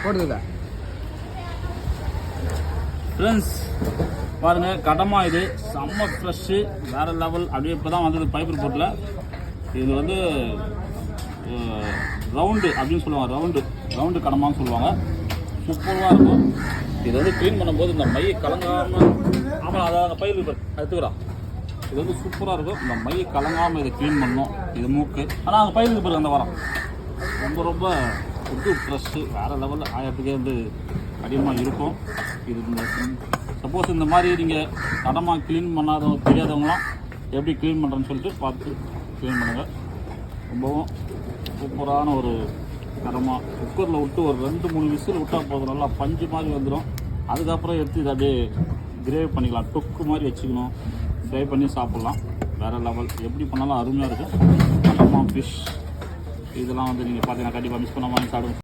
போட்டுக்கா friends. பாருங்கள், கடமா இது செம்ம ஃப்ரெஷ்ஷு, வேறு லெவல். அப்படியே இப்போ தான் வந்தது பைப்பர் போட்டில். இது வந்து ரவுண்டு அப்படின்னு சொல்லுவாங்க, ரவுண்டு கடமான்னு சொல்லுவாங்க. சூப்பராக இருக்கும். இது வந்து க்ளீன் பண்ணும்போது இந்த மையை கலங்காமல், ஆமாம் அதான் அந்த பயிர் எடுத்துக்கிறோம். இது வந்து சூப்பராக இருக்கும். இந்த மையை கலங்காமல் இதை க்ளீன் பண்ணணும். இது மூக்கு, ஆனால் அந்த பயிருக்கு பிறகு அந்த வாரம் ரொம்ப புது ஃப்ரெஷ்ஷு, வேறு லெவலில் ஆயிரத்துக்கே வந்து அதிகமாக இருக்கும். இது இந்த சப்போஸ் இந்த மாதிரி நீங்கள் கடமா க்ளீன் பண்ணாதவங்க தெரியாதவங்களாம் எப்படி க்ளீன் பண்ணுறேன்னு சொல்லிட்டு பார்த்து க்ளீன் பண்ணுங்கள். ரொம்பவும் சூப்பரான ஒரு கடமா. குக்கரில் விட்டு ஒரு 2-3 விசில் விட்டால் போதும், நல்லா பஞ்சு மாதிரி வந்துடும். அதுக்கப்புறம் எடுத்து இதை அப்படியே கிரேவி பண்ணிக்கலாம். தொக்கு மாதிரி வச்சுக்கணும், ஃப்ரை பண்ணி சாப்பிட்லாம். வேறு லெவல். எப்படி பண்ணாலும் அருமையாக இருக்குது. கடமா ஃபிஷ் இதெல்லாம் வந்து நீங்கள் பார்த்தீங்கன்னா கண்டிப்பாக மிஸ் பண்ணாமல் சாப்பிடுங்க.